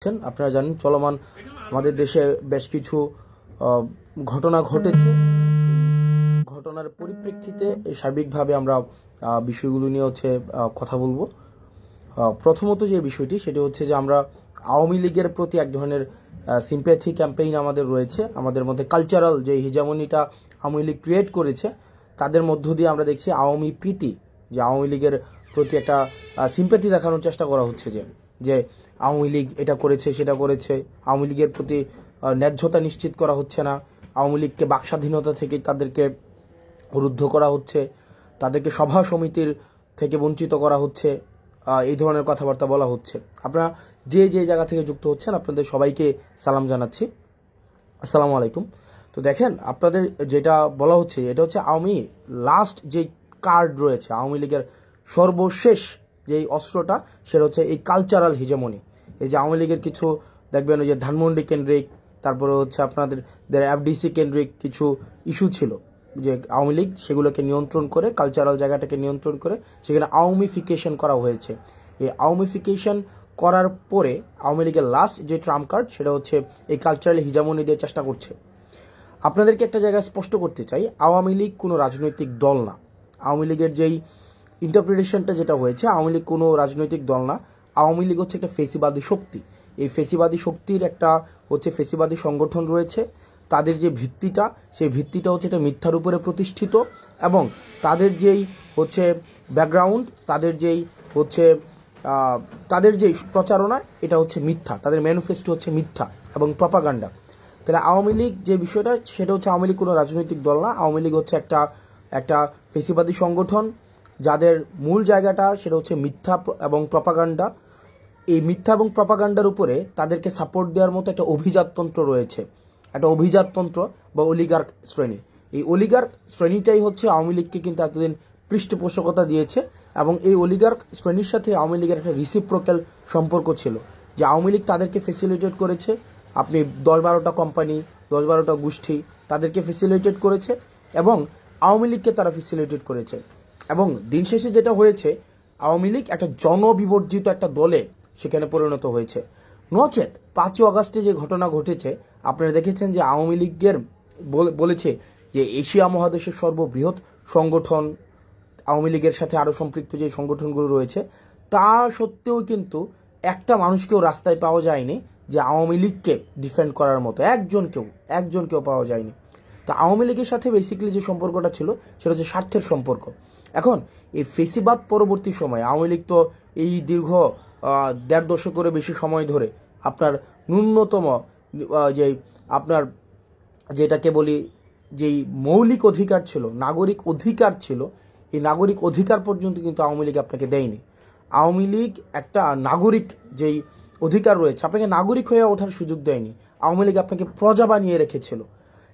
আপনারা জানেন চলমান আমাদের দেশে বেশ কিছু ঘটনা ঘটেছে। ঘটনার পরিপ্রেক্ষিতে সার্বিকভাবে আমরা বিষয়গুলো নিয়ে কথা বলবো। প্রথমত যে বিষয়টি সেটি হচ্ছে যে আমরা আওয়ামী লীগের প্রতি এক ধরনের সিম্প্যাথি ক্যাম্পেইন আমাদের রয়েছে। আমাদের মধ্যে কালচারাল যে হিজামনিটা আওয়ামী লীগ ক্রিয়েট করেছে, তাদের মধ্য দিয়ে আমরা দেখছি আওয়ামী প্রীতি, যে আওয়ামী লীগের প্রতি একটা সিম্প্যাথি দেখানোর চেষ্টা করা হচ্ছে, যে আওয়ামী লীগ এটা করেছে সেটা করেছে, আওয়ামী লীগের প্রতি ন্যায্যতা নিশ্চিত করা হচ্ছে না, আওয়ামী লীগকে বাকস্বাধীনতা থেকে তাদেরকে রুদ্ধ করা হচ্ছে, তাদেরকে সভা সমিতির থেকে বঞ্চিত করা হচ্ছে, এই ধরনের কথাবার্তা বলা হচ্ছে। আপনারা যে যে জায়গা থেকে যুক্ত হচ্ছেন আপনাদের সবাইকে সালাম জানাচ্ছি, আসসালামু আলাইকুম। তো দেখেন, আপনাদের যেটা বলা হচ্ছে এটা হচ্ছে আওয়ামী লাস্ট যে কার্ড রয়েছে, আওয়ামী লীগের সর্বশেষ যেই অস্ত্রটা, সেটা হচ্ছে এই কালচারাল হিজেমনি। এই যে আওয়ামী লীগের কিছু দেখবেন ওই যে ধানমন্ডি কেন্দ্রিক, তারপরে হচ্ছে আপনাদের এফডিসি কেন্দ্রিক কিছু ইস্যু ছিল, যে আওয়ামী লীগ সেগুলোকে নিয়ন্ত্রণ করে, কালচারাল জায়গাটাকে নিয়ন্ত্রণ করে সেখানে আওয়ামীফিকেশন করা হয়েছে। এই আওয়ামীফিকেশন করার পরে আওয়ামী লীগের লাস্ট যে ট্রাম্প কার্ড সেটা হচ্ছে এই কালচারাল হিজামনি দিয়ে চেষ্টা করছে। আপনাদেরকে একটা জায়গায় স্পষ্ট করতে চাই, আওয়ামী লীগ কোনো রাজনৈতিক দল না। আওয়ামী লীগের যেই ইন্টারপ্রিটেশনটা যেটা হয়েছে, আওয়ামী লীগ কোনো রাজনৈতিক দল না। আওয়ামী লীগ হচ্ছে একটা ফেসিবাদী শক্তি। এই ফেসিবাদী শক্তির একটা হচ্ছে ফেসিবাদী সংগঠন রয়েছে। তাদের যে ভিত্তিটা, সেই ভিত্তিটা হচ্ছে এটা মিথ্যার উপরে প্রতিষ্ঠিত, এবং তাদের যেই হচ্ছে ব্যাকগ্রাউন্ড, তাদের যেই প্রচারণা, এটা হচ্ছে মিথ্যা। তাদের ম্যানিফেস্টো হচ্ছে মিথ্যা এবং প্রপাগান্ডা। তাহলে আওয়ামী লীগ যে বিষয়টা, সেটা হচ্ছে আওয়ামী লীগ কোনো রাজনৈতিক দল না। আওয়ামী লীগ হচ্ছে একটা ফেসিবাদী সংগঠন, যাদের মূল জায়গাটা সেটা হচ্ছে মিথ্যা এবং প্রপাগান্ডা। এই মিথ্যা এবং প্রপাগান্ডার উপরে তাদেরকে সাপোর্ট দেওয়ার মতো একটা অভিজাততন্ত্র রয়েছে, একটা অভিজাততন্ত্র বা অলিগার্ক শ্রেণী। এই অলিগার্ক শ্রেণীটাই হচ্ছে আওয়ামী লীগকে কিন্তু এতদিন পৃষ্ঠপোষকতা দিয়েছে, এবং এই অলিগার্ক শ্রেণীর সাথে আওয়ামী লীগের একটা রিসিপ্রোক্যাল সম্পর্ক ছিল, যে আওয়ামী লীগ তাদেরকে ফেসিলিটেট করেছে। আপনি 10-12টা কোম্পানি, 10-12টা গোষ্ঠী তাদেরকে ফেসিলিটেট করেছে, এবং আওয়ামী লীগকে তারা ফেসিলিটেট করেছে। এবং দিন শেষে যেটা হয়েছে, আওয়ামী লীগ একটা জনবিবর্জিত একটা দলে সেখানে পরিণত হয়েছে। নচেত 5ই আগস্টে যে ঘটনা ঘটেছে, আপনারা দেখেছেন যে আওয়ামী লীগের বলেছে যে এশিয়া মহাদেশের সর্ববৃহৎ সংগঠন, আওয়ামী লীগের সাথে আরও সম্পৃক্ত যে সংগঠনগুলো রয়েছে, তা সত্ত্বেও কিন্তু একটা মানুষকেও রাস্তায় পাওয়া যায়নি যে আওয়ামী লীগকে ডিফেন্ড করার মতো একজনকেও পাওয়া যায়নি। তো আওয়ামী লীগের সাথে বেসিক্যালি যে সম্পর্কটা ছিল সেটা হচ্ছে স্বার্থের সম্পর্ক। এখন এই ফেসিবাদ পরবর্তী সময়ে আওয়ামী লীগ তো এই দীর্ঘ 1.5 দশকেরও বেশি সময় ধরে আপনার ন্যূনতম যে আপনার যেটাকে বলি যেই মৌলিক অধিকার ছিল, নাগরিক অধিকার ছিল, এই নাগরিক অধিকার পর্যন্ত কিন্তু আওয়ামী লীগ আপনাকে দেয়নি। আওয়ামী লীগ একটা নাগরিক যেই অধিকার রয়েছে, আপনাকে নাগরিক হয়ে ওঠার সুযোগ দেয়নি। আওয়ামী লীগ আপনাকে প্রজা বানিয়ে রেখেছিল।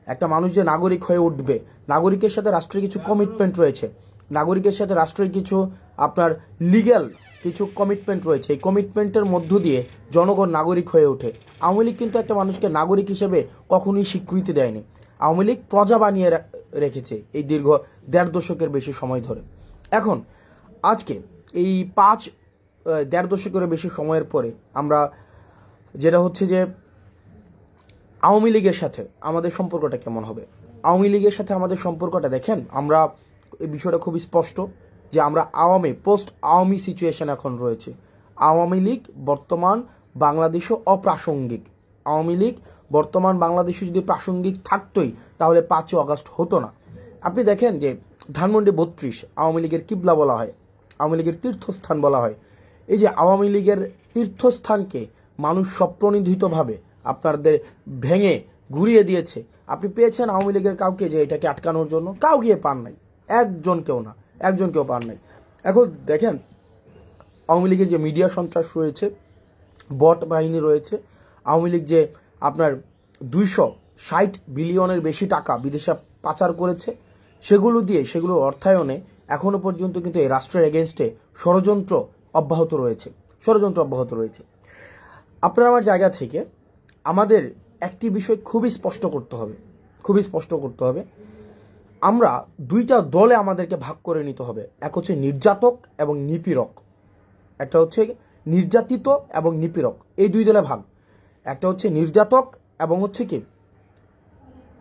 একটা মানুষ যে নাগরিক হয়ে উঠবে, নাগরিকের সাথে রাষ্ট্রের কিছু কমিটমেন্ট রয়েছে, নাগরিকের সাথে রাষ্ট্রের কিছু আপনার লিগ্যাল কিছু কমিটমেন্ট রয়েছে। এই কমিটমেন্টের মধ্য দিয়ে জনগণ নাগরিক হয়ে ওঠে। আওয়ামী লীগ কিন্তু একটা মানুষকে নাগরিক হিসেবে কখনোই স্বীকৃতি দেয়নি। আওয়ামী লীগ প্রজা বানিয়ে রেখেছে এই দীর্ঘ 1.5 দশকের বেশি সময় ধরে। এখন আজকে এই 1.5 দশকের বেশি সময়ের পরে আমরা যেটা হচ্ছে যে আওয়ামী লীগের সাথে আমাদের সম্পর্কটা কেমন হবে। আওয়ামী লীগের সাথে আমাদের সম্পর্কটা দেখেন, আমরা এই বিষয়টা খুবই স্পষ্ট যে আমরা পোস্ট আওয়ামী সিচুয়েশন এখন রয়েছে। আওয়ামী লীগ বর্তমান বাংলাদেশে অপ্রাসঙ্গিক। আওয়ামী লীগ বর্তমান বাংলাদেশে যদি প্রাসঙ্গিক থাকতোই তাহলে 5ই আগস্ট হতো না। আপনি দেখেন যে ধানমন্ডি 32 আওয়ামী লীগের কিবলা বলা হয়, আওয়ামী লীগের তীর্থস্থান বলা হয়। এই যে আওয়ামী লীগের তীর্থস্থানকে মানুষ স্বপ্রণোদিতভাবে আপনাদের ভেঙে ঘুরিয়ে দিয়েছে। আপনি পেয়েছেন আওয়ামী লীগের কাউকে যে এটাকে আটকানোর জন্য? কাউকে পান নাই, একজনকেও পান নাই। এখন দেখেন আওয়ামী লীগের যে মিডিয়া সন্ত্রাস রয়েছে, বট বাহিনী রয়েছে, আওয়ামী লীগ যে আপনার 260 বিলিয়নের বেশি টাকা বিদেশে পাচার করেছে, সেগুলোর অর্থায়নে এখনো পর্যন্ত কিন্তু এই রাষ্ট্রের এগেনস্টে ষড়যন্ত্র অব্যাহত রয়েছে। আপনার আমার জায়গা থেকে আমাদের একটি বিষয় খুবই স্পষ্ট করতে হবে। আমরা 2টা দলে আমাদেরকে ভাগ করে নিতে হবে। এক হচ্ছে নির্যাতক এবং নিপীড়ক, একটা হচ্ছে নির্যাতিত এবং নিপীড়ক, এই 2 দলে ভাগ। একটা হচ্ছে নির্যাতক এবং হচ্ছে কি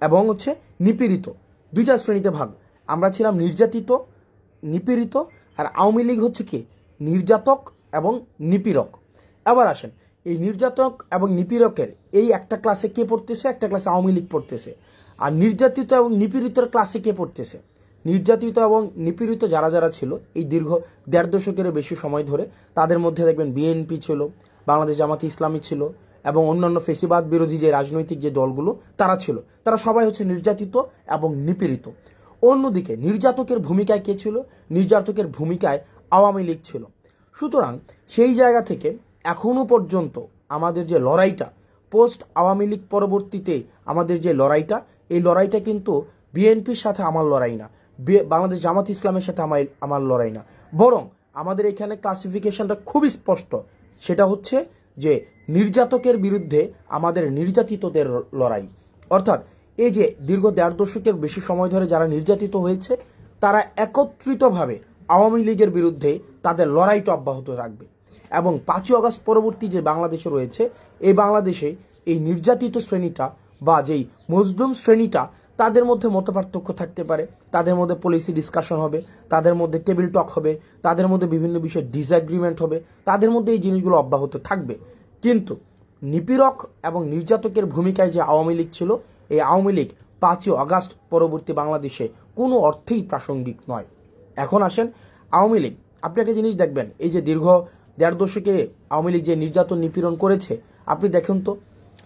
এবং হচ্ছে নিপীড়িত, দুইটা শ্রেণীতে ভাগ। আমরা ছিলাম নির্যাতিত, নিপীড়িত, আর আওয়ামী লীগ হচ্ছে কি নির্যাতক এবং নিপীড়ক। এবার আসেন, এই নির্যাতক এবং নিপীড়কের এই একটা ক্লাসে কে পড়তেছে, একটা ক্লাসে আওয়ামী লীগ পড়তেছে। আর নির্যাতিত এবং নিপীড়িতর ক্লাসে কে পড়তেছে, নির্যাতিত এবং নিপীড়িত যারা যারা ছিল এই দীর্ঘ 1.5 দশকের বেশি সময় ধরে, তাদের মধ্যে দেখবেন বিএনপি ছিল, বাংলাদেশ জামাতে ইসলামী ছিল, এবং অন্যান্য ফেসিবাদ বিরোধী যে রাজনৈতিক যে দলগুলো তারা ছিল, তারা সবাই হচ্ছে নির্যাতিত এবং নিপীড়িত। অন্যদিকে নির্যাতকের ভূমিকায় কে ছিল, নির্যাতকের ভূমিকায় আওয়ামী লীগ ছিল। সুতরাং সেই জায়গা থেকে এখনো পর্যন্ত আমাদের যে লড়াইটা, পোস্ট আওয়ামী লীগ পরবর্তীতে আমাদের যে লড়াইটা, এই লড়াইটা কিন্তু বিএনপির সাথে আমার লড়াই না, বাংলাদেশ জামাত ইসলামের সাথে আমার লড়াই না, বরং আমাদের এখানে ক্লাসিফিকেশনটা খুবই স্পষ্ট। সেটা হচ্ছে যে নির্যাতকের বিরুদ্ধে আমাদের নির্যাতিতদের লড়াই। অর্থাৎ এই যে দীর্ঘ 1.5 দশকের বেশি সময় ধরে যারা নির্যাতিত হয়েছে, তারা একত্রিতভাবে আওয়ামী লীগের বিরুদ্ধে তাদের লড়াইটা অব্যাহত রাখবে। এবং 5ই আগস্ট পরবর্তী যে বাংলাদেশে রয়েছে, এই বাংলাদেশে এই নির্যাতিত শ্রেণীটা বা যেই মজলুম শ্রেণীটা, তাদের মধ্যে মতপার্থক্য থাকতে পারে, তাদের মধ্যে পলিসি ডিসকাশন হবে, তাদের মধ্যে টেবিল টক হবে, তাদের মধ্যে বিভিন্ন বিষয়ে ডিসএগ্রিমেন্ট হবে, তাদের মধ্যে এই জিনিসগুলো অব্যাহত থাকবে। কিন্তু নিপীড়ক এবং নির্যাতকের ভূমিকায় যে আওয়ামী লীগ ছিল, এই আওয়ামী লীগ 5ই আগস্ট পরবর্তী বাংলাদেশে কোনো অর্থেই প্রাসঙ্গিক নয়। এখন আসেন আওয়ামী লীগ, আপনি একটা জিনিস দেখবেন, এই যে দীর্ঘ 1.5 দশকে আওয়ামী লীগ যে নির্যাতন নিপীড়ন করেছে, আপনি দেখুন তো,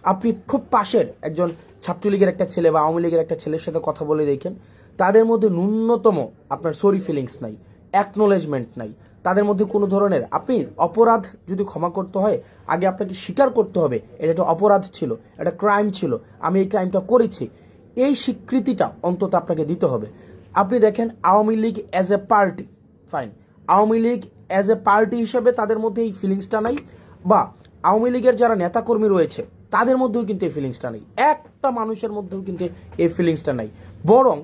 আপনি খুব পাশের একজন ছাত্রলীগের একটা ছেলে বা আওয়ামী লীগের একটা ছেলের সাথে কথা বলে দেখেন, তাদের মধ্যে ন্যূনতম আপনার সরি ফিলিংস নাই, অ্যাকনোলেজমেন্ট নাই, তাদের মধ্যে কোনো ধরনের, আপনি অপরাধ যদি ক্ষমা করতে হয়, আগে আপনাকে স্বীকার করতে হবে এটা একটা অপরাধ ছিল, একটা ক্রাইম ছিল, আমি এই ক্রাইমটা করেছি, এই স্বীকৃতিটা অন্তত আপনাকে দিতে হবে। আপনি দেখেন Awami League as a party, fine, Awami League as a party হিসেবে তাদের মধ্যে এই ফিলিংসটা নাই, বা আওয়ামী লীগের যারা নেতাকর্মী রয়েছে তাদের মধ্যেও কিন্তু এই ফিলিংসটা নেই, একটা মানুষের মধ্যেও কিন্তু এই ফিলিংসটা নাই। বরং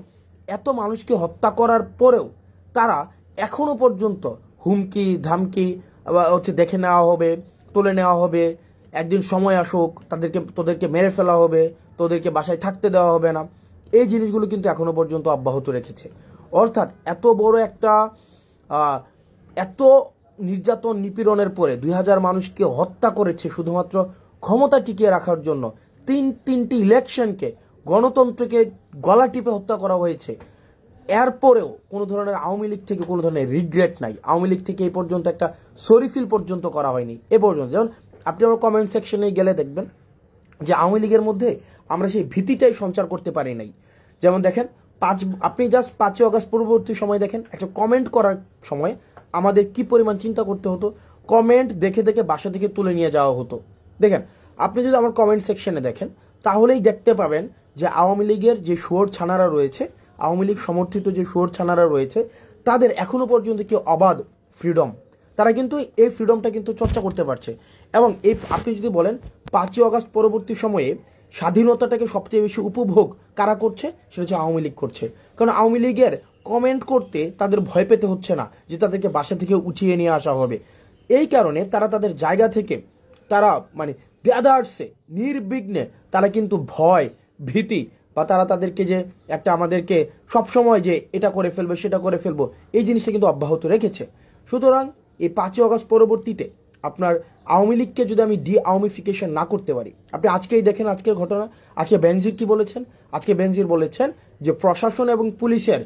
এত মানুষকে হত্যা করার পরেও তারা এখনো পর্যন্ত হুমকি ধামকি হচ্ছে দেখে নেওয়া হবে, তুলে নেওয়া হবে, একদিন সময় আসুক তোদেরকে মেরে ফেলা হবে, তোদেরকে বাসায় থাকতে দেওয়া হবে না, এই জিনিসগুলো কিন্তু এখনো পর্যন্ত অব্যাহত রেখেছে। অর্থাৎ এত বড় একটা এত নির্যাতন নিপীড়নের পরে 2000 মানুষকে হত্যা করেছে শুধুমাত্র ক্ষমতা টিকিয়ে রাখার জন্য, তিনটি ইলেকশনকে, গণতন্ত্রকে গলা টিপে হত্যা করা হয়েছে। এরপরেও কোনো ধরনের আওয়ামী লীগ থেকে কোনো ধরনের রিগ্রেট নাই, আওয়ামী লীগ থেকে এই পর্যন্ত একটা সরিফিল পর্যন্ত করা হয়নি এ পর্যন্ত। যেমন আপনি আমার কমেন্ট সেকশনে গেলে দেখবেন যে আওয়ামী লীগের মধ্যে আমরা সেই ভীতিটাই সঞ্চার করতে পারি নাই। যেমন দেখেন আপনি জাস্ট 5ই আগস্ট পরবর্তী সময় দেখেন, একটা কমেন্ট করার সময় আমাদের কি পরিমাণ চিন্তা করতে হতো, কমেন্ট দেখে দেখে বাসা থেকে তুলে নিয়ে যাওয়া হতো। দেখেন আপনি যদি আমার কমেন্ট সেকশনে দেখেন, তাহলেই দেখতে পাবেন যে আওয়ামী লীগের যে শুয়োর ছানারা রয়েছে, আওয়ামী লীগ সমর্থিত যে শুয়োর ছানারা রয়েছে, তাদের এখনো পর্যন্ত কি অবাধ ফ্রিডম, তারা কিন্তু এই ফ্রিডমটা কিন্তু চর্চা করতে পারছে। এবং এই আপনি যদি বলেন 5ই আগস্ট পরবর্তী সময়ে স্বাধীনতাটাকে সবচেয়ে বেশি উপভোগ কারা করছে, সেটা হচ্ছে আওয়ামী লীগ করছে। কারণ আওয়ামী লীগের কমেন্ট করতে তাদের ভয় পেতে হচ্ছে না যে তাদেরকে বাসা থেকে উঠিয়ে নিয়ে আসা হবে। এই কারণে তারা তাদের জায়গা থেকে তারা মানে গ্যাদার্সে নির্বিঘ্নে তারা কিন্তু ভয় ভীতি বা তারা তাদেরকে যে একটা আমাদেরকে সবসময় যে এটা করে ফেলবো সেটা করে ফেলবো, এই জিনিসটা কিন্তু অব্যাহত রেখেছে। সুতরাং এই 5ই আগস্ট পরবর্তীতে আপনার আওয়ামী লীগকে যদি আমি ডি আওয়ামিফিকেশন না করতে পারি, আপনি আজকেই দেখেন আজকের ঘটনা, আজকে বেনজির কি বলেছেন, আজকে বেনজির বলেছেন যে প্রশাসন এবং পুলিশের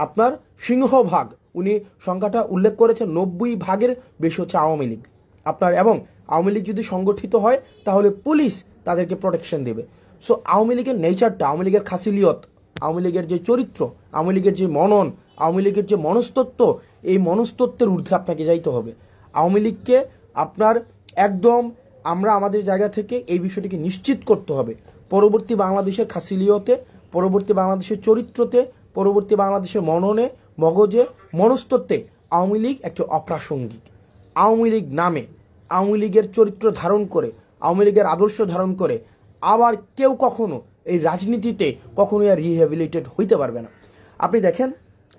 আপনার সিংহভাগ, উনি সংখ্যাটা উল্লেখ করেছেন 90% বেশি হচ্ছে আওয়ামী লীগ আপনার। এবং আওয়ামী লীগ যদি সংগঠিত হয় তাহলে পুলিশ তাদেরকে প্রোটেকশন দেবে। সো আওয়ামী লীগের নেচারটা, আওয়ামী লীগের খাসিলিয়ত, আওয়ামী লীগের যে চরিত্র, আওয়ামী লীগের যে মনন, আওয়ামী লীগের যে মনস্তত্ত্ব, এই মনস্তত্ত্বের ঊর্ধ্বে আপনাকে যাইতে হবে। আওয়ামী লীগকে আপনার একদম আমরা আমাদের জায়গা থেকে এই বিষয়টিকে নিশ্চিত করতে হবে, পরবর্তী বাংলাদেশের খাসিলিয়তে, পরবর্তী বাংলাদেশের চরিত্রতে, পরবর্তী বাংলাদেশের মননে, মগজে, মনস্তত্ত্বে আওয়ামী লীগ একটি অপ্রাসঙ্গিক। আওয়ামী লীগ নামে, আওয়ামী লীগের চরিত্র ধারণ করে, আওয়ামী লীগের আদর্শ ধারণ করে আবার কেউ কখনো এই রাজনীতিতে কখনোই আর রিহ্যাবিলিটেড হইতে পারবে না। আপনি দেখেন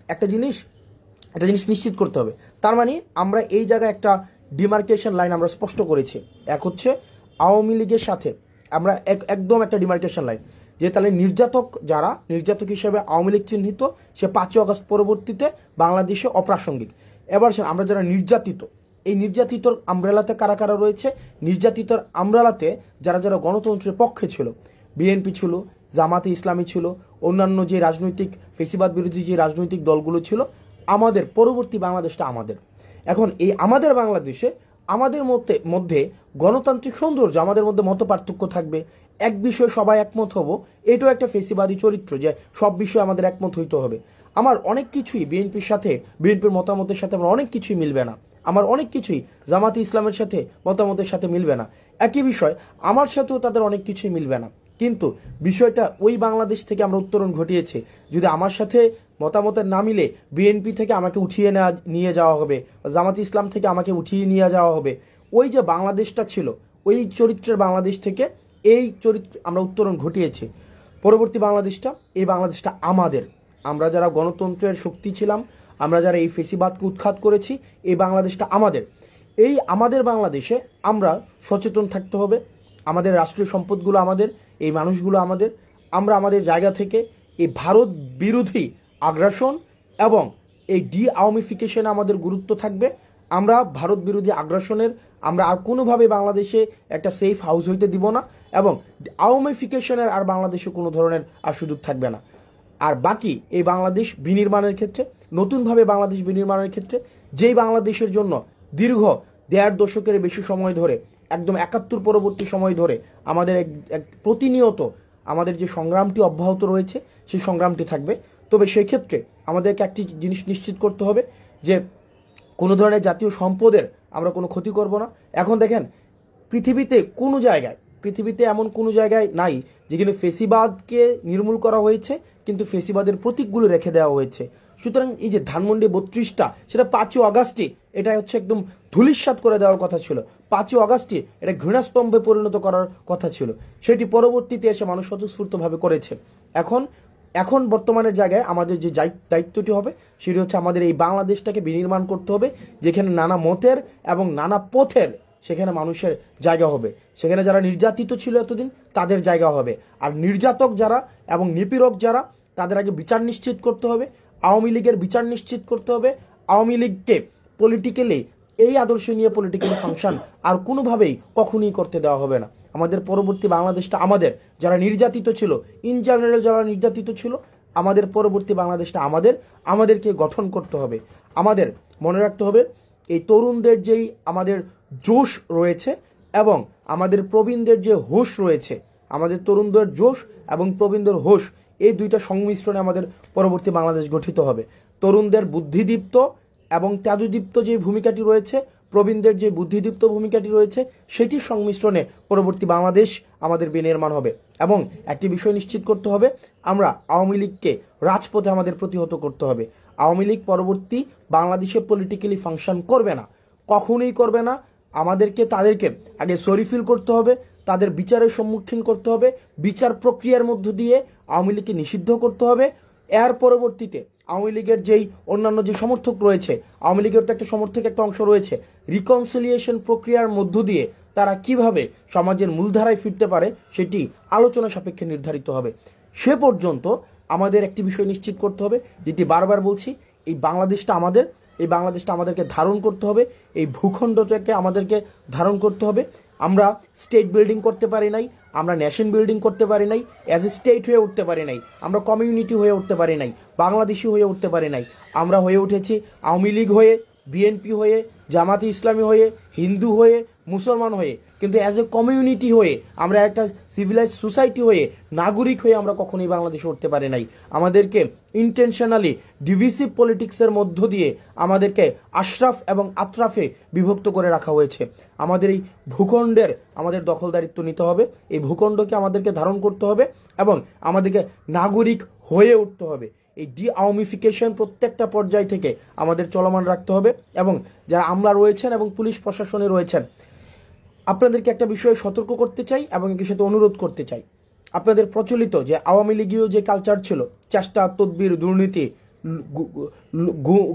একটা জিনিস নিশ্চিত করতে হবে। তার মানে আমরা এই জায়গায় একটা ডিমার্কেশন লাইন আমরা স্পষ্ট করেছি। এক হচ্ছে আওয়ামী লীগের সাথে আমরা একদম একটা ডিমার্কেশন লাইন, যে তাহলে নির্যাতক হিসেবে আওয়ামী লীগ চিহ্নিত, সে 5ই আগস্ট পরবর্তীতে বাংলাদেশে অপ্রাসঙ্গিক। এবার আমরা যারা নির্যাতিত, এই নির্যাতিতর আমব্রেলাতে কারা কারা রয়েছে, নির্যাতিতর আমব্রেলাতে যারা যারা গণতন্ত্রের পক্ষে ছিল, বিএনপি ছিল, জামাতে ইসলামী ছিল, অন্যান্য যে রাজনৈতিক ফেসিবাদ বিরোধী যে রাজনৈতিক দলগুলো ছিল, আমাদের পরবর্তী বাংলাদেশটা আমাদের। এখন এই আমাদের বাংলাদেশে আমাদের মধ্যে গণতান্ত্রিক সৌন্দর্য, আমাদের মধ্যে মত পার্থক্য থাকবে, এক বিষয়ে সবাই একমত হব, এটাও একটা ফেসিবাদী চরিত্র যে সব বিষয়ে আমাদের একমত হইতে হবে। আমার অনেক কিছুই বিএনপির মতামতের সাথে আমার অনেক কিছুই মিলবে না, আমার অনেক কিছুই জামাতে ইসলামের সাথে মতামতের সাথে মিলবে না, একই বিষয় আমার সাথেও তাদের অনেক কিছুই মিলবে না। কিন্তু বিষয়টা ওই বাংলাদেশ থেকে আমরা উত্তরণ ঘটিয়েছি, যদি আমার সাথে মতামতের না মিলে বিএনপি থেকে আমাকে উঠিয়ে নিয়ে যাওয়া হবে, জামাতে ইসলাম থেকে আমাকে উঠিয়ে নিয়ে যাওয়া হবে, ওই যে বাংলাদেশটা ছিল ওই চরিত্রের বাংলাদেশ থেকে এই চরিত্র আমরা উত্তরণ ঘটিয়েছি। পরবর্তী বাংলাদেশটা, এই বাংলাদেশটা আমাদের, আমরা যারা গণতন্ত্রের শক্তি ছিলাম, আমরা যারা এই ফেসিবাদকে উৎখাত করেছি, এই বাংলাদেশটা আমাদের। এই আমাদের বাংলাদেশে আমরা সচেতন থাকতে হবে, আমাদের রাষ্ট্রীয় সম্পদগুলো আমাদের, এই মানুষগুলো আমাদের। আমরা আমাদের জায়গা থেকে এই ভারত বিরোধী আগ্রাসন এবং এই আওয়ামিফিকেশনে আমাদের গুরুত্ব থাকবে। আমরা ভারত বিরোধী আগ্রাসনের আমরা আর কোনোভাবে বাংলাদেশে একটা সেফ হাউস হইতে দিব না, এবং আওয়ামিফিকেশনের আর বাংলাদেশে কোনো ধরনের আর সুযোগ থাকবে না। আর বাকি এই বাংলাদেশ বিনির্মাণের ক্ষেত্রে, নতুনভাবে বাংলাদেশ বিনির্মাণের ক্ষেত্রে, যেই বাংলাদেশের জন্য দীর্ঘ 1.5 দশকের বেশি সময় ধরে, একদম 71 পরবর্তী সময় ধরে আমাদের প্রতিনিয়ত আমাদের যে সংগ্রামটি অব্যাহত রয়েছে, সেই সংগ্রামটি থাকবে। তবে সেই ক্ষেত্রে আমাদেরকে একটি জিনিস নিশ্চিত করতে হবে যে কোনো ধরনের জাতীয় সম্পদের আমরা কোনো ক্ষতি করব না। এখন দেখেন, পৃথিবীতে এমন কোনো জায়গায় নাই যেখানে ফেসিবাদকে নির্মূল করা হয়েছে কিন্তু ফেসিবাদের প্রতীকগুলো রেখে দেওয়া হয়েছে। সুতরাং এই যে ধানমন্ডি 32টা, সেটা 5ই আগস্টে এটা হচ্ছে একদম ধূলিসাৎ করে দেওয়ার কথা ছিল, 5ই আগস্টে এটা ঘৃণাস্তম্ভে পরিণত করার কথা ছিল, সেটি পরবর্তীতে এসে মানুষ স্বতঃস্ফূর্তভাবে করেছে। এখন বর্তমানের জায়গায় আমাদের যে দায়িত্বটি হবে সেটি হচ্ছে আমাদের এই বাংলাদেশটাকে বিনির্মাণ করতে হবে, যেখানে নানা মতের এবং নানা পথের সেখানে মানুষের জায়গা হবে, সেখানে যারা নির্যাতিত ছিল এতদিন তাদের জায়গা হবে, আর নির্যাতক যারা এবং নিপীড়ক যারা তাদের আগে বিচার নিশ্চিত করতে হবে, আওয়ামী লীগের বিচার নিশ্চিত করতে হবে। আওয়ামী লীগকে পলিটিক্যালি, এই আদর্শ নিয়ে পলিটিক্যালি ফাংশন আর কোনোভাবেই কখনোই করতে দেওয়া হবে না। আমাদের পরবর্তী বাংলাদেশটা আমাদের, যারা নির্যাতিত ছিল, ইন জেনারেল যারা নির্যাতিত ছিল, আমাদের পরবর্তী বাংলাদেশটা আমাদেরকে গঠন করতে হবে। আমাদের মনে রাখতে হবে এই তরুণদের যেই আমাদের জোশ রয়েছে এবং আমাদের প্রবীণদের যে হোশ রয়েছে, আমাদের তরুণদের জোশ এবং প্রবীণদের হোশ, এই দুইটা সংমিশ্রণে আমাদের পরবর্তী বাংলাদেশ গঠিত হবে। তরুণদের বুদ্ধিদীপ্ত এবং তেজদীপ্ত যে ভূমিকাটি রয়েছে, প্রবীণদের যে বুদ্ধিদীপ্ত ভূমিকাটি রয়েছে, সেটির সংমিশ্রণে পরবর্তী বাংলাদেশ আমাদের বিনির্মাণ হবে। এবং একটি বিষয় নিশ্চিত করতে হবে, আমরা আওয়ামী লীগকে রাজপথে আমাদের প্রতিহত করতে হবে। আওয়ামী লীগ পরবর্তী বাংলাদেশে পলিটিক্যালি ফাংশন করবে না, কখনোই করবে না। আমাদেরকে তাদেরকে আগে সরি ফিল করতে হবে, তাদের বিচারের সম্মুখীন করতে হবে, বিচার প্রক্রিয়ার মধ্য দিয়ে আওয়ামী লীগকে নিষিদ্ধ করতে হবে। এর পরবর্তীতে আওয়ামী লীগের যেই অন্যান্য যে সমর্থক রয়েছে, আওয়ামী লীগের তো একটা সমর্থক একটা অংশ রয়েছে, রিকনসিলিয়েশন প্রক্রিয়ার মধ্য দিয়ে তারা কিভাবে সমাজের মূলধারায় ফিরতে পারে সেটি আলোচনা সাপেক্ষে নির্ধারিত হবে। সে পর্যন্ত আমাদের একটি বিষয় নিশ্চিত করতে হবে, যেটি বারবার বলছি, এই বাংলাদেশটা আমাদের, এই বাংলাদেশটা আমাদেরকে ধারণ করতে হবে, এই ভূখণ্ডটাকে আমাদেরকে ধারণ করতে হবে। আমরা স্টেট বিল্ডিং করতে পারি নাই, আমরা নেশন বিল্ডিং করতে পারি নাই, অ্যাজ এ স্টেট হয়ে উঠতে পারি নাই, আমরা কমিউনিটি হয়ে উঠতে পারি নাই, বাংলাদেশি হয়ে উঠতে পারি নাই। আমরা হয়ে উঠেছি আওয়ামী লীগ হয়ে, বিএনপি হয়ে, জামাতে ইসলামী হয়ে, হিন্দু হয়ে, মুসলমান হয়ে, কিন্তু অ্যাজ এ কমিউনিটি হয়ে, আমরা একটা সিভিলাইজ সোসাইটি হয়ে, নাগরিক হয়ে আমরা কখনোই বাংলাদেশে উঠতে পারি নাই। আমাদেরকে ইন্টেনশনালি ডিভিসিভ পলিটিক্সের মধ্য দিয়ে আমাদেরকে আশরাফ এবং আতরাফে বিভক্ত করে রাখা হয়েছে। আমাদের এই ভূখণ্ডের আমাদের দখলদারিত্ব নিতে হবে, এই ভূখণ্ডকে আমাদেরকে ধারণ করতে হবে এবং আমাদেরকে নাগরিক হয়ে উঠতে হবে। এই আওয়ামিফিকেশন প্রত্যেকটা পর্যায় থেকে আমাদের চলমান রাখতে হবে। এবং যারা আমলা রয়েছেন এবং পুলিশ প্রশাসনে রয়েছেন, আপনাদেরকে একটা বিষয়ে সতর্ক করতে চাই এবং এর সাথে অনুরোধ করতে চাই। আপনাদের প্রচলিত যে আওয়ামী লীগীয় যে কালচার ছিল, চেষ্টা, তদবির, দুর্নীতি,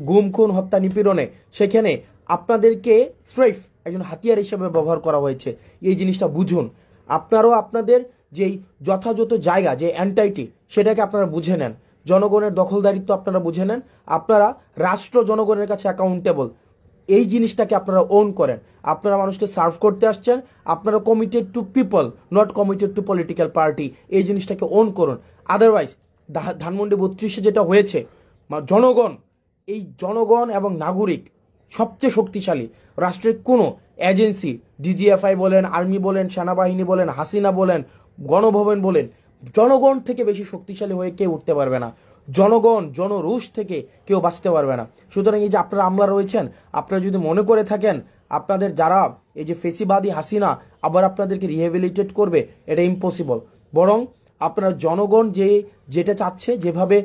গুম, খুন, হত্যা, নিপীড়নে, সেখানে আপনাদেরকে স্রেফ একজন হাতিয়ার হিসেবে ব্যবহার করা হয়েছে। এই জিনিসটা বুঝুন। আপনারাও আপনাদের যেই যথাযথ জায়গা যে এন্টাইটি সেটাকে আপনারা বুঝে নেন, জনগণের দখলদারিত্ব আপনারা বুঝে নেন, আপনারা রাষ্ট্র জনগণের কাছে অ্যাকাউন্টেবল, এই জিনিসটাকে আপনারা ওন করেন। আপনারা মানুষকে সার্ভ করতে আসছেন, আপনারা committed two people, not committed two political party, এই জিনিসটাকে ওন করুন। আদারওয়াইজ ধানমন্ডি 32-এ যেটা হয়েছে, জনগণ, এই জনগণ এবং নাগরিক সবচেয়ে শক্তিশালী। রাষ্ট্রের কোনো এজেন্সি, ডিজিএফআই বলেন, আর্মি বলেন, সেনাবাহিনী বলেন, হাসিনা বলেন, গণভবন বলেন, জনগণ থেকে বেশি শক্তিশালী হয়ে কেউ উঠতে পারবে না। জনগণ, জনরোষ থেকে কেউ বাঁচতে পারবে না। সুতরাং এই যে আপনারা আমলা রয়েছেন, আপনারা যদি মনে করে থাকেন আপনাদের যারা এই যে ফেসিবাদী হাসিনা আবার আপনাদেরকে রিহেবিলিটেট করবে, এটা ইম্পসিবল। বরং আপনারা জনগণ যেটা চাচ্ছে, যেভাবে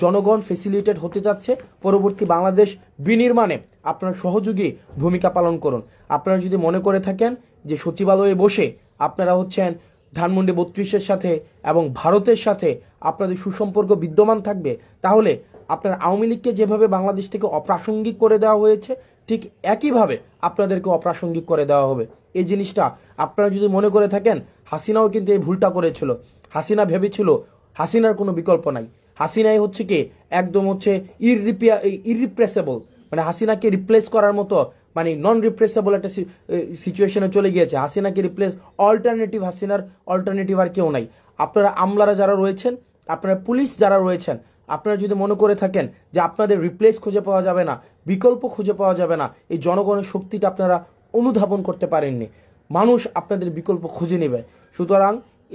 জনগণ ফেসিলিটেট হতে চাচ্ছে, পরবর্তী বাংলাদেশ বিনির্মাণে আপনারা সহযোগী ভূমিকা পালন করুন। আপনারা যদি মনে করে থাকেন যে সচিবালয়ে বসে আপনারা হচ্ছেন ধানমন্ডি 32-এর সাথে এবং ভারতের সাথে আপনাদের সুসম্পর্ক বিদ্যমান থাকবে, তাহলে আপনার আওয়ামী লীগকে যেভাবে বাংলাদেশ থেকে অপ্রাসঙ্গিক করে দেওয়া হয়েছে, ঠিক একইভাবে আপনাদেরকে অপ্রাসঙ্গিক করে দেওয়া হবে। এই জিনিসটা আপনারা যদি মনে করে থাকেন, হাসিনাও কিন্তু এই ভুলটা করেছিল। হাসিনা ভেবেছিল হাসিনার কোনো বিকল্প নাই, হাসিনাই হচ্ছে কি একদম হচ্ছে ইররিপ্রেসেবল, মানে হাসিনাকে রিপ্লেস করার মতো, মানে নন রিপ্লেসেবল একটা সিচুয়েশনে চলে গিয়েছে। হাসিনাকে রিপ্লেস, অল্টারনেটিভ, হাসিনার অল্টারনেটিভ আর কেউ নাই। আপনারা আমলারা যারা রয়েছেন, আপনারা পুলিশ যারা রয়েছেন, আপনারা যদি মনে করে থাকেন যে আপনাদের রিপ্লেস খুঁজে পাওয়া যাবে না, বিকল্প খুঁজে পাওয়া যাবে না, এই জনগণের শক্তিটা আপনারা অনুধাবন করতে পারেননি। মানুষ আপনাদের বিকল্প খুঁজে নেবে। সুতরাং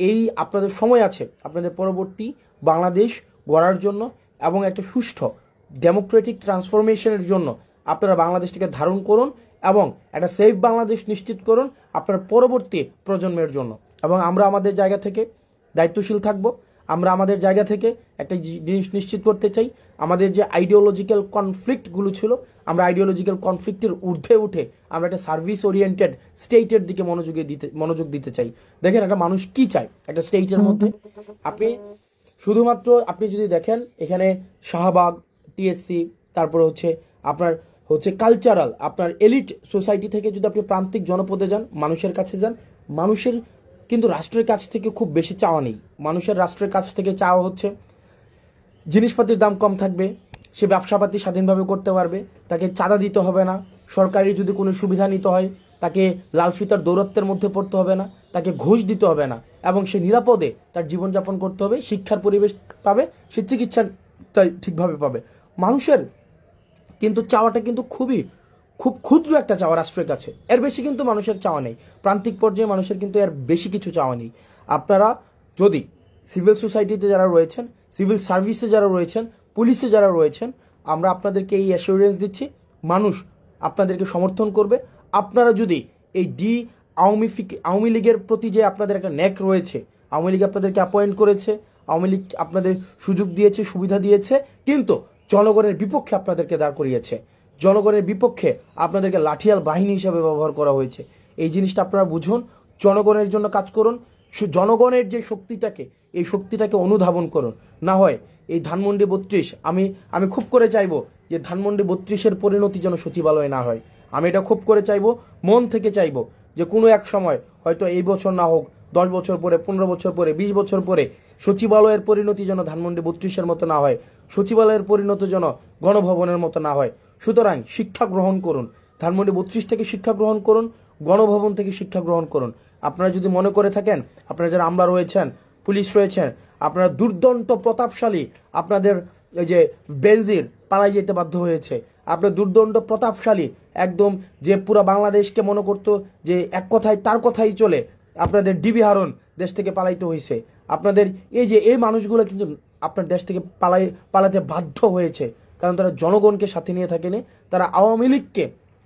এই আপনাদের সময় আছে আপনাদের পরবর্তী বাংলাদেশ গড়ার জন্য এবং একটা সুষ্ঠু ডেমোক্রেটিক ট্রান্সফরমেশনের জন্য আপনারা বাংলাদেশটিকে ধারণ করুন এবং একটা সেফ বাংলাদেশ নিশ্চিত করুন আপনার পরবর্তী প্রজন্মের জন্য। এবং আমরা আমাদের জায়গা থেকে দায়িত্বশীল থাকব। আমরা আমাদের জায়গা থেকে একটা জিনিস নিশ্চিত করতে চাই, আমাদের যে আইডিওলজিক্যাল কনফ্লিক্টগুলো ছিল, আমরা আইডিওলজিক্যাল কনফ্লিক্টের ঊর্ধ্বে উঠে আমরা একটা সার্ভিস ওরিয়েন্টেড স্টেটের দিকে মনোযোগ দিতে চাই। দেখেন একটা মানুষ কি চায় একটা স্টেটের মধ্যে। আপনি শুধুমাত্র আপনি যদি দেখেন এখানে শাহবাগ, টিএসসি, তারপরে হচ্ছে আপনার হচ্ছে কালচারাল, আপনার এলিট সোসাইটি থেকে যদি আপনি প্রান্তিক জনপদে যান, মানুষের কাছে যান, মানুষের কিন্তু রাষ্ট্রের কাছ থেকে খুব বেশি চাওয়া নেই। মানুষের রাষ্ট্রের কাছ থেকে চাওয়া হচ্ছে জিনিসপাতির দাম কম থাকবে, সে ব্যবসাপাতি স্বাধীনভাবে করতে পারবে, তাকে চাঁদা দিতে হবে না, সরকারি যদি কোনো সুবিধা নিতে হয় তাকে লাল ফিতার দৌরত্বের মধ্যে পড়তে হবে না, তাকে ঘুষ দিতে হবে না, এবং সে নিরাপদে তার জীবনযাপন করতে হবে, শিক্ষার পরিবেশ পাবে, সে চিকিৎসা ঠিকভাবে পাবে। মানুষের কিন্তু চাওয়াটা কিন্তু খুব ক্ষুদ্র একটা চাওয়া রাষ্ট্রের কাছে, এর বেশি কিন্তু মানুষের চাওয়া নেই। প্রান্তিক পর্যায়ে মানুষের কিন্তু এর বেশি কিছু চাওয়া নেই। আপনারা যদি সিভিল সোসাইটিতে যারা রয়েছেন, সিভিল সার্ভিসে যারা রয়েছেন, পুলিশে যারা রয়েছেন, আমরা আপনাদেরকে এই অ্যাসিওরেন্স দিচ্ছি, মানুষ আপনাদেরকে সমর্থন করবে। আপনারা যদি এই আওয়ামী লীগের প্রতি যে আপনাদের একটা ন্যাক রয়েছে, আওয়ামী লীগ আপনাদেরকে অ্যাপয়েন্ট করেছে, আওয়ামী লীগ আপনাদের সুযোগ দিয়েছে, সুবিধা দিয়েছে, কিন্তু জনগণের বিপক্ষে আপনাদেরকে দাঁড় করিয়েছে, জনগণের বিপক্ষে আপনাদেরকে লাঠিয়াল বাহিনী হিসাবে ব্যবহার করা হয়েছে। এই জিনিসটা আপনারা বুঝুন, জনগণের জন্য কাজ করুন, জনগণের যে শক্তিটাকে, এই শক্তিটাকে অনুধাবন করুন। না হয় এই ধানমন্ডি 32, আমি খুব করে চাইবো যে ধানমন্ডি 32-এর পরিণতি যেন সচিবালয় না হয়। আমি এটা খুব করে চাইবো, মন থেকে চাইবো যে কোনো এক সময়, হয়তো এই বছর না হোক, 10 বছর পরে, 15 বছর পরে, 20 বছর পরে, সচিবালয়ের পরিণতি যেন ধানমন্ডি 32-এর মতো না হয়, সচিবালয়ের পরিণতি যেন গণভবনের মতো না হয়। সুতরাং শিক্ষা গ্রহণ করুন, ধানমন্ডি 32 থেকে শিক্ষা গ্রহণ করুন, গণভবন থেকে শিক্ষা গ্রহণ করুন। আপনারা যদি মনে করে থাকেন, আপনারা যারা আমলা রয়েছেন, পুলিশ রয়েছেন, আপনারা দুর্দান্ত প্রতাপশালী, আপনাদের এই যে বেনজির পালাই যেতে বাধ্য হয়েছে, আপনার দুর্দণ্ড প্রতাপশালী, একদম যে পুরো বাংলাদেশকে মনে করতো যে এক কথায় তার কথাই চলে, আপনাদের ডিবি হারুন দেশ থেকে পালাইতে হয়েছে। আপনাদের এই মানুষগুলো কিন্তু আপনার দেশ থেকে পালাতে বাধ্য হয়েছে, কারণ তারা জনগণকে সাথে নিয়ে থাকেনি, তারা আওয়ামী লীগকে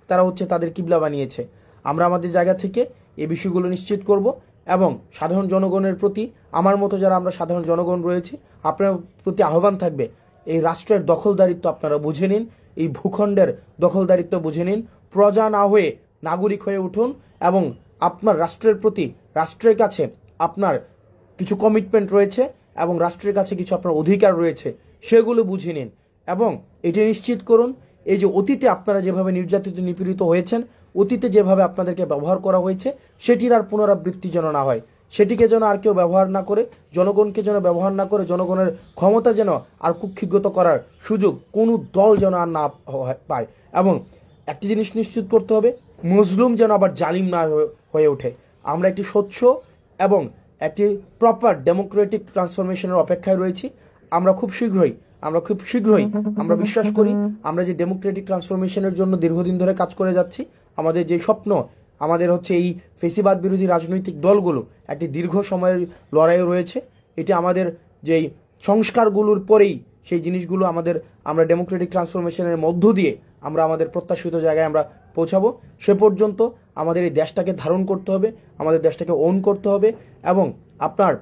তারা হচ্ছে তাদের কিবলা বানিয়েছে। আমরা আমাদের জায়গা থেকে এই বিষয়গুলো নিশ্চিত করব এবং সাধারণ জনগণের প্রতি, আমার মতো যারা আমরা সাধারণ জনগণ রয়েছি, আপনার প্রতি আহ্বান থাকবে, এই রাষ্ট্রের দখলদারিত্ব আপনারা বুঝে নিন, এই ভূখণ্ডের দখলদারিত্ব বুঝে নিন, প্রজা না হয়ে নাগরিক হয়ে উঠুন এবং আপনার রাষ্ট্রের প্রতি, রাষ্ট্রের কাছে আপনার কিছু কমিটমেন্ট রয়েছে এবং রাষ্ট্রের কাছে কিছু আপনার অধিকার রয়েছে, সেগুলো বুঝে নিন এবং এটি নিশ্চিত করুন এই যে অতীতে আপনারা যেভাবে নির্যাতিত নিপীড়িত হয়েছেন, অতীতে যেভাবে আপনাদেরকে ব্যবহার করা হয়েছে, সেটির আর পুনরাবৃত্তি যেন না হয়। সেটিকে যেন আর কেউ ব্যবহার না করে, জনগণকে যেন ব্যবহার না করে, জনগণের ক্ষমতা যেন আর কুক্ষিগত করার সুযোগ কোনো দল যেন আর না পায়। এবং একটি জিনিস নিশ্চিত করতে হবে, মজলুম যেন আবার জালিম না হয়ে ওঠে। আমরা একটি স্বচ্ছ এবং একটি প্রপার ডেমোক্রেটিক ট্রান্সফরমেশনের অপেক্ষায় রয়েছি। আমরা খুব শীঘ্রই আমরা বিশ্বাস করি আমরা যে ডেমোক্রেটিক ট্রান্সফরমেশনের জন্য দীর্ঘদিন ধরে কাজ করে যাচ্ছি, আমাদের যে স্বপ্ন, আমাদের হচ্ছে এই ফেসিবাদ বিরোধী রাজনৈতিক দলগুলো একটি দীর্ঘ সময়ের লড়াই রয়েছে। এটি আমাদের যেই সংস্কারগুলোর পরেই সেই জিনিসগুলো আমরা ডেমোক্রেটিক ট্রান্সফরমেশনের মধ্য দিয়ে আমরা আমাদের প্রত্যাশিত জায়গায় আমরা পৌঁছাবো। সে পর্যন্ত আমাদের এই দেশটাকে ধারণ করতে হবে, আমাদের দেশটাকে ওন করতে হবে। এবং আপনার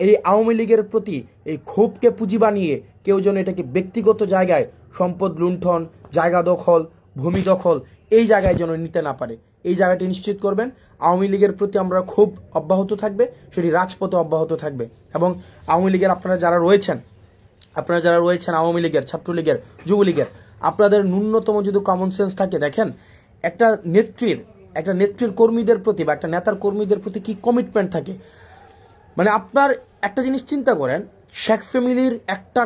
এই আওয়ামী লীগের প্রতি এই ক্ষোভকে পুঁজি বানিয়ে কেউ যেন এটাকে ব্যক্তিগত জায়গায় সম্পদ লুণ্ঠন, জায়গা দখল, ভূমি দখল এই জায়গায় যেন নিতে না পারে, এই জায়গাটি নিশ্চিত করবেন। আওয়ামী লীগের প্রতি আমরা ক্ষোভ অব্যাহত থাকবে, সেটি রাজপথে অব্যাহত থাকবে। এবং আওয়ামী লীগের আপনারা যারা রয়েছেন আওয়ামী লীগের, ছাত্রলীগের, যুবলীগের, আপনাদের ন্যূনতম যদি কমন সেন্স থাকে, দেখেন একটা নেত্রীর কর্মীদের প্রতি বা একটা নেতার কর্মীদের প্রতি কি কমিটমেন্ট থাকে। মানে আপনার একটা জিনিস চিন্তা করেন, শেখ ফ্যামিলির একটা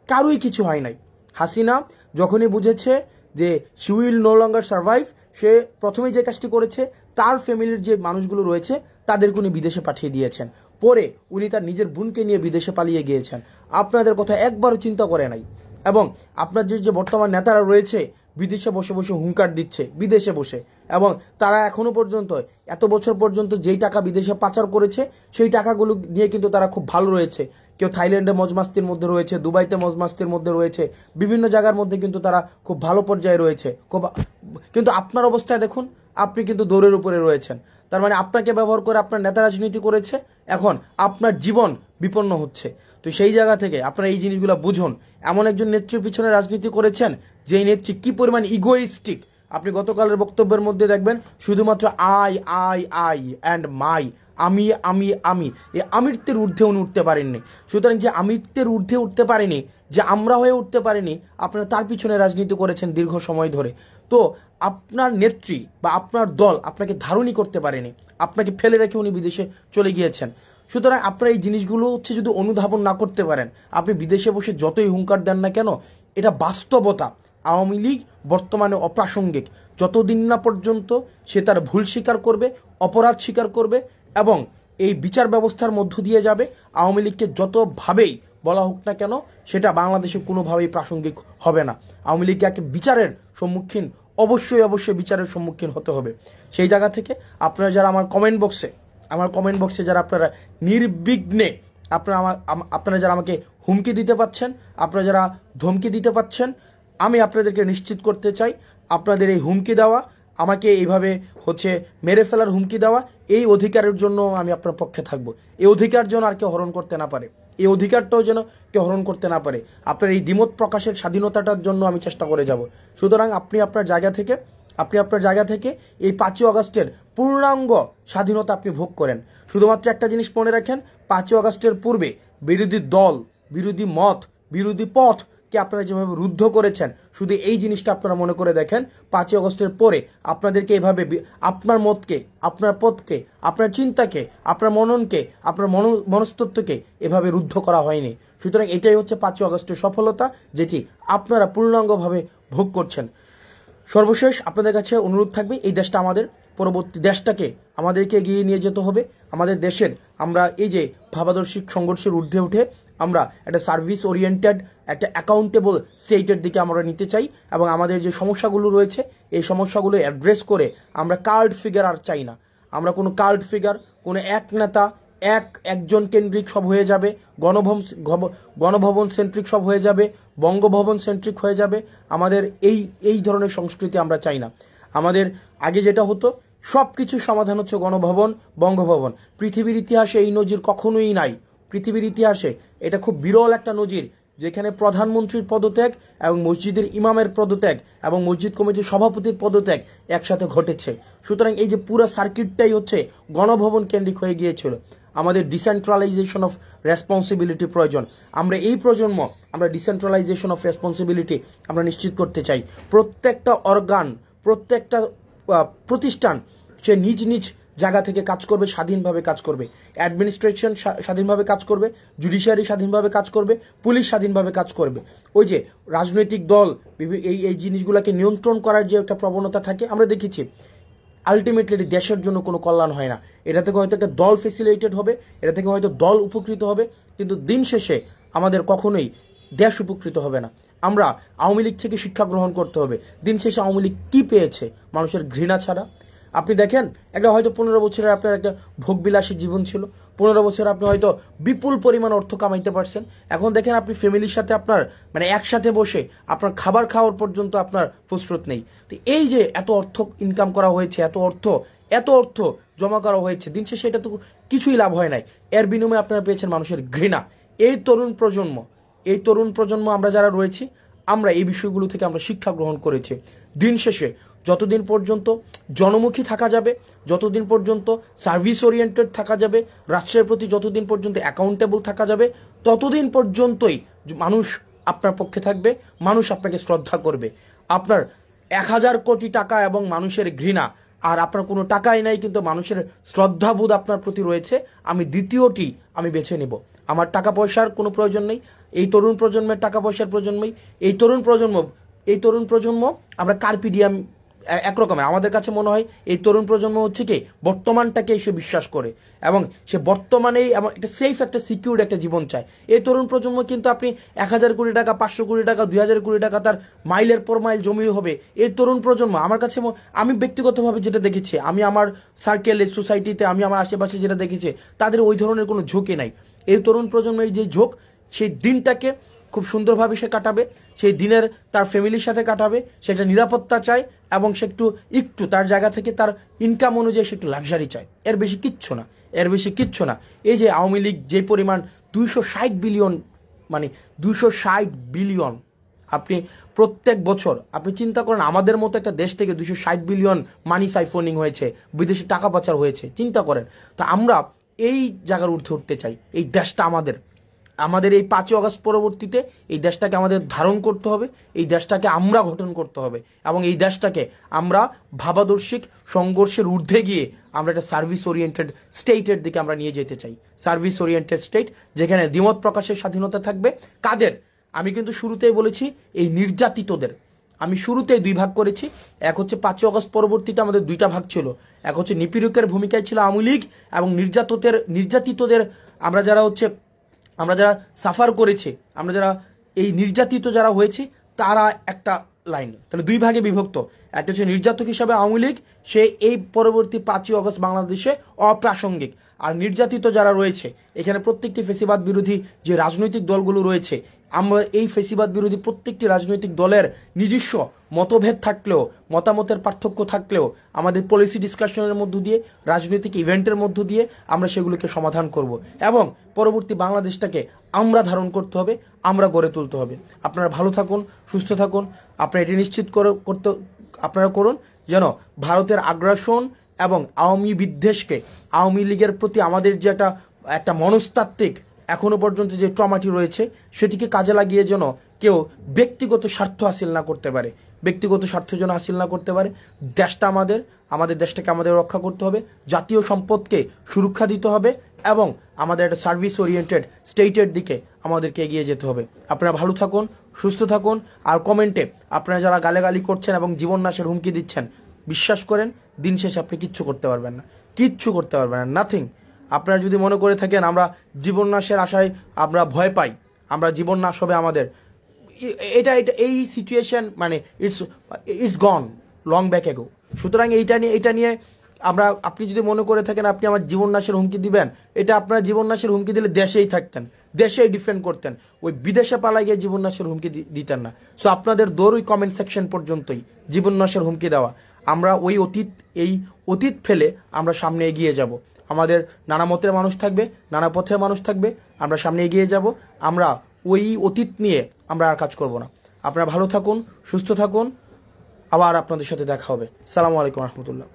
কারোই কিছু হয় নাই। হাসিনা যখনই বুঝেছে যে she will no longer survive, সে প্রথমেই যে কাজটি করেছে, তার ফ্যামিলির যে মানুষগুলো রয়েছে তাদেরকে উনি বিদেশে পাঠিয়ে দিয়েছেন। পরে উনি তার নিজের বোনকে নিয়ে বিদেশে পালিয়ে গিয়েছেন, আপনাদের কথা একবারও চিন্তা করে নাই। এবং আপনার যে বর্তমান নেতারা রয়েছে বিদেশে বসে বসে হুঙ্কার দিচ্ছে, বিদেশে বসে, এবং তারা এখনো পর্যন্ত এত বছর পর্যন্ত যেই টাকা বিদেশে পাচার করেছে সেই টাকাগুলো নিয়ে কিন্তু তারা খুব ভালো রয়েছে। কেউ থাইল্যান্ডে মজমাস্তির মধ্যে রয়েছে, দুবাইতে মজমাস্তির মধ্যে রয়েছে, বিভিন্ন জায়গার মধ্যে কিন্তু তারা খুব ভালো পর্যায়ে রয়েছে। কিন্তু আপনার অবস্থায় দেখুন, আপনি কিন্তু দৌড়ের উপরে রয়েছেন। তার মানে আপনাকে ব্যবহার করে আপনার নেতা রাজনীতি করেছে, এখন আপনার জীবন বিপন্ন হচ্ছে। তো সেই জায়গা থেকে আপনারা এই জিনিসগুলো বুঝুন। এমন একজন নেত্রীর পিছনে রাজনীতি করেছেন যেই নেত্রী কি পরিমাণ ইগোইস্টিক। আপনি গতকালের বক্তব্যের মধ্যে দেখবেন শুধুমাত্র আই অ্যান্ড মাই, আমি এই আমিত্বের ঊর্ধ্বে উনি উঠতে পারেননি। সুতরাং যে আমিত্বের ঊর্ধ্বে উঠতে পারেনি, যে আমরা হয়ে উঠতে পারেনি, আপনারা তার পিছনে রাজনীতি করেছেন দীর্ঘ সময় ধরে। তো আপনার নেত্রী বা আপনার দল আপনাকে ধারণই করতে পারেনি, আপনাকে ফেলে রেখে উনি বিদেশে চলে গিয়েছেন। সুতরাং আপনারা এই জিনিসগুলো হচ্ছে যদি অনুধাবন না করতে পারেন, আপনি বিদেশে বসে যতই হুঙ্কার দেন না কেন, এটা বাস্তবতা। আওয়ামী লীগ বর্তমানে অপ্রাসঙ্গিক যতদিন না পর্যন্ত সে তার ভুল স্বীকার করবে, অপরাধ স্বীকার করবে এবং এই বিচার ব্যবস্থার মধ্য দিয়ে যাবে। আওয়ামী লীগকে যতভাবেই বলা হোক না কেন, সেটা বাংলাদেশে কোনোভাবেই প্রাসঙ্গিক হবে না। আওয়ামী লীগকে বিচারের সম্মুখীন অবশ্যই বিচারের সম্মুখীন হতে হবে। সেই জায়গা থেকে আপনারা যারা আমার কমেন্ট বক্সে যারা আপনারা নির্বিঘ্নে আপনারা যারা আমাকে হুমকি দিতে পাচ্ছেন, আপনারা যারা ধমকি দিতে পাচ্ছেন, আমি আপনাদেরকে নিশ্চিত করতে চাই, আপনাদের এই হুমকি দেওয়া, আমাকে এইভাবে হচ্ছে মেরে ফেলার হুমকি দেওয়া, এই অধিকারের জন্য আমি আপনার পক্ষে থাকবো। এই অধিকার যেন আর কেউ হরণ করতে না পারে, এই অধিকারটাও যেন কেউ হরণ করতে না পারে। আপনার এই দ্বিমত প্রকাশের স্বাধীনতাটার জন্য আমি চেষ্টা করে যাব। সুতরাং আপনি আপনার জায়গা থেকে এই 5ই আগস্টের পূর্ণাঙ্গ স্বাধীনতা আপনি ভোগ করেন। শুধুমাত্র একটা জিনিস মনে রাখেন, 5ই আগস্টের পূর্বে বিরোধী দল, বিরোধী মত, বিরোধী পথকে আপনারা যেভাবে রুদ্ধ করেছেন, শুধু এই জিনিসটা আপনারা মনে করে দেখেন, 5ই আগস্টের পরে আপনাদেরকে এভাবে আপনার মতকে, আপনার পথকে, আপনার চিন্তাকে, আপনার মননকে, আপনার মনস্তত্ত্বকে এভাবে রুদ্ধ করা হয়নি। সুতরাং এটাই হচ্ছে 5ই আগস্টের সফলতা, যেটি আপনারা পূর্ণাঙ্গভাবে ভোগ করছেন। সর্বশেষ আপনাদের কাছে অনুরোধ থাকবে, এই দেশটা আমাদের, পরবর্তী দেশটাকে আমাদেরকে এগিয়ে নিয়ে যেতে হবে। আমাদের দেশের আমরা এই যে ভাবাদর্শিক সংঘর্ষের ঊর্ধ্বে উঠে আমরা একটা সার্ভিস ওরিয়েন্টেড, একটা অ্যাকাউন্টেবল স্টেটের দিকে আমরা নিতে চাই। এবং আমাদের যে সমস্যাগুলো রয়েছে, এই সমস্যাগুলো অ্যাড্রেস করে আমরা কাল্ট ফিগার আর চাই না। আমরা কোনো কাল্ট ফিগার, কোনো এক নেতা, একজন কেন্দ্রিক সব হয়ে যাবে, গণভবন সেন্ট্রিক সব হয়ে যাবে, বঙ্গভবন সেন্ট্রিক হয়ে যাবে। আমাদের এই ধরনের সংস্কৃতি আমরা চাই না। আমাদের আগে যেটা হতো, সব কিছু সমাধান হচ্ছে গণভবন, বঙ্গভবন। পৃথিবীর ইতিহাসে এই নজির কখনোই নাই। পৃথিবীর ইতিহাসে এটা খুব বিরল একটা নজির, যেখানে প্রধানমন্ত্রীর পদত্যাগ এবং মসজিদের ইমামের পদত্যাগ এবং মসজিদ কমিটির সভাপতির পদত্যাগ একসাথে ঘটেছে। সুতরাং এই যে পুরো সার্কিটটাই হচ্ছে গণভবন কেন্দ্রিক হয়ে গিয়েছিল। আমাদের ডিসেন্ট্রালাইজেশন অফ রেসপন্সিবিলিটি প্রয়োজন। আমরা এই প্রজন্ম, আমরা ডিসেন্ট্রালাইজেশন অফ রেসপন্সিবিলিটি আমরা নিশ্চিত করতে চাই। প্রত্যেকটা অর্গান, প্রত্যেকটা প্রতিষ্ঠান সে নিজ নিজ জায়গা থেকে কাজ করবে, স্বাধীনভাবে কাজ করবে। অ্যাডমিনিস্ট্রেশন স্বাধীনভাবে কাজ করবে, জুডিশিয়ারি স্বাধীনভাবে কাজ করবে, পুলিশ স্বাধীনভাবে কাজ করবে। ওই যে রাজনৈতিক দল এই জিনিসগুলোকে নিয়ন্ত্রণ করার যে একটা প্রবণতা থাকে, আমরা দেখেছি আলটিমেটলি দেশের জন্য কোনো কল্যাণ হয় না। এটা থেকে হয়তো একটা দল ফেসিলিটেড হবে, এটা থেকে হয়তো দল উপকৃত হবে, কিন্তু দিন শেষে আমাদের কখনোই দেশ উপকৃত হবে না। আমরা আওয়ামী লীগ থেকে শিক্ষা গ্রহণ করতে হবে। দিন শেষে আওয়ামী লীগ কী পেয়েছে? মানুষের ঘৃণা ছাড়া। আপনি দেখেন, একটা হয়তো 15 বছরের আপনার একটা ভোগবিলাসী জীবন ছিল, 15 বছর আপনি হয়তো বিপুল পরিমাণ অর্থ কামাইতে পারছেন। এখন দেখেন আপনি ফ্যামিলির সাথে আপনার মানে একসাথে বসে আপনার খাবার খাওয়ার পর্যন্ত আপনার ফুসরত নেই। তো এই যে এত অর্থ ইনকাম করা হয়েছে, এত অর্থ জমা করা হয়েছে, দিন শেষে এটা তো কিছুই লাভ হয় নাই। এর বিনিময়ে আপনারা পেয়েছেন মানুষের ঘৃণা। এই তরুণ প্রজন্ম আমরা যারা রয়েছি, আমরা এই বিষয়গুলো থেকে আমরা শিক্ষা গ্রহণ করেছি। দিন শেষে যতদিন পর্যন্ত জনমুখী থাকা যাবে, যতদিন পর্যন্ত সার্ভিস ওরিয়েন্টেড থাকা যাবে, রাষ্ট্রের প্রতি যতদিন পর্যন্ত অ্যাকাউন্টেবল থাকা যাবে, ততদিন পর্যন্তই মানুষ আপনার পক্ষে থাকবে, মানুষ আপনাকে শ্রদ্ধা করবে। আপনার 1000 কোটি টাকা এবং মানুষের ঘৃণা, আর আপনার কোনো টাকাই নাই কিন্তু মানুষের শ্রদ্ধাবোধ আপনার প্রতি রয়েছে, আমি দ্বিতীয়টি আমি বেছে নেব। আমার টাকা পয়সার কোনো প্রয়োজন নেই, এই তরুণ প্রজন্মের টাকা পয়সার প্রয়োজন নেই। এই তরুণ প্রজন্ম আমরা কার্পিডিয়াম একরকমের। আমাদের কাছে মনে হয় এই তরুণ প্রজন্ম হচ্ছে কি বর্তমানটাকে সে বিশ্বাস করে এবং সে বর্তমানেই একটা সেফ, একটা সিকিউর একটা জীবন চায়। এই তরুণ প্রজন্ম কিন্তু আপনি 1000 কোটি টাকা, 500 কোটি টাকা, 2000 কোটি টাকা তার মাইলের পর মাইল জমি হবে। এই তরুণ প্রজন্ম আমার কাছে, আমি ব্যক্তিগতভাবে যেটা দেখেছি, আমি আমার সার্কেলে, সোসাইটিতে, আমি আমার আশেপাশে যেটা দেখেছি, তাদের ওই ধরনের কোনো ঝোঁকই নাই। এই তরুণ প্রজন্মের যে ঝোঁক, সেই দিনটাকে খুব সুন্দরভাবে সে কাটাবে, সেই দিনের তার ফ্যামিলির সাথে কাটাবে, সেটা নিরাপত্তা চায় এবং সে একটু তার জায়গা থেকে তার ইনকাম অনুযায়ী সে একটু লাক্সারি চায়। এর বেশি কিচ্ছু না। এই যে আওয়ামী লীগ যে পরিমাণ 260 বিলিয়ন, মানে 260 বিলিয়ন, আপনি প্রত্যেক বছর আপনি চিন্তা করেন, আমাদের মতো একটা দেশ থেকে 260 বিলিয়ন মানি সাইফোনিং হয়েছে, বিদেশে টাকা পাচার হয়েছে, চিন্তা করেন। তা আমরা এই জায়গার ঊর্ধ্বে উঠতে চাই। এই দেশটা আমাদের এই 5ই আগস্ট পরবর্তীতে এই দেশটাকে আমাদের ধারণ করতে হবে, এই দেশটাকে আমরা গঠন করতে হবে এবং এই দেশটাকে আমরা ভাবাদর্শিক সংঘর্ষের ঊর্ধ্বে গিয়ে আমরা একটা সার্ভিস ওরিয়েন্টেড স্টেটের দিকে আমরা নিয়ে যেতে চাই। সার্ভিস ওরিয়েন্টেড স্টেট, যেখানে দ্বিমত প্রকাশের স্বাধীনতা থাকবে। কাদের? আমি কিন্তু শুরুতেই বলেছি, এই নির্যাতিতদের। আমি শুরুতেই 2 ভাগ করেছি। এক হচ্ছে 5ই আগস্ট পরবর্তীতে আমাদের 2টা ভাগ ছিল। এক হচ্ছে নিপীড়কের ভূমিকায় ছিল আওয়ামী লীগ এবং নির্যাতিতদের আমরা যারা সাফার করেছি, আমরা যারা এই নির্যাতিত যারা হয়েছি, তারা একটা লাইন। তাহলে 2 ভাগে বিভক্ত। একটা হচ্ছে নির্যাতক হিসাবে আওয়ামী লীগ, সে এই পরবর্তী 5ই আগস্ট বাংলাদেশে অপ্রাসঙ্গিক। আর নির্যাতিত যারা রয়েছে, এখানে প্রত্যেকটি ফেসিবাদ বিরোধী যে রাজনৈতিক দলগুলো রয়েছে, আমরা এই ফেসিবাদ বিরোধী প্রত্যেকটি রাজনৈতিক দলের নিজস্ব মতভেদ থাকলেও, মতামতের পার্থক্য থাকলেও, আমাদের পলিসি ডিসকাশনের মধ্য দিয়ে, রাজনৈতিক ইভেন্টের মধ্য দিয়ে আমরা সেগুলোকে সমাধান করব এবং পরবর্তী বাংলাদেশটাকে আমরা ধারণ করতে হবে, আমরা গড়ে তুলতে হবে। আপনারা ভালো থাকুন, সুস্থ থাকুন। আপনারা এটি নিশ্চিত আপনারা করুন যেন ভারতের আগ্রাসন এবং আওয়ামী বিদ্বেষকে, আওয়ামী লীগের প্রতি আমাদের যে একটা মনস্তাত্ত্বিক এখনো পর্যন্ত যে ট্রমাটি রয়েছে, সেটিকে কাজে লাগিয়ে যেন কেউ ব্যক্তিগত স্বার্থ হাসিল না করতে পারে, দেশটা আমাদের দেশটাকে আমাদের রক্ষা করতে হবে, জাতীয় সম্পদকে সুরক্ষা দিতে হবে এবং আমাদের একটা সার্ভিস ওরিয়েন্টেড স্টেটের দিকে আমাদেরকে এগিয়ে যেতে হবে। আপনারা ভালো থাকুন, সুস্থ থাকুন। আর কমেন্টে আপনারা যারা গালাগালি করছেন এবং জীবন নাশের হুমকি দিচ্ছেন, বিশ্বাস করেন দিন শেষে আপনি কিচ্ছু করতে পারবেন না, নাথিং। আপনারা যদি মনে করে থাকেন আমরা জীবন নাশের আশায় আমরা ভয় পাই, আমরা জীবন নাশ হবে আমাদের, এই সিচুয়েশন মানে ইটস গন লং ব্যাক এগো। সুতরাং এইটা নিয়ে আপনি যদি মনে করে থাকেন আপনি আমার জীবন নাশের হুমকি দিবেন, এটা আপনারা জীবন নাশের হুমকি দিলে দেশেই থাকতেন, দেশেই ডিফেন্ড করতেন, ওই বিদেশে পালাই গিয়ে জীবন নাশের হুমকি দিতেন না। সো আপনাদের দৌড় ওই কমেন্ট সেকশন পর্যন্তই, জীবন নাশের হুমকি দেওয়া। আমরা এই অতীত ফেলে আমরা সামনে এগিয়ে যাব। আমাদের নানা মতের মানুষ থাকবে, নানা পথের মানুষ থাকবে, আমরা সামনে এগিয়ে যাব। আমরা ওই অতীত নিয়ে আমরা আর কাজ করব না। আপনারা ভালো থাকুন, সুস্থ থাকুন। আবার আপনাদের সাথে দেখা হবে। আসসালামু আলাইকুম রহমতুল্লাহ।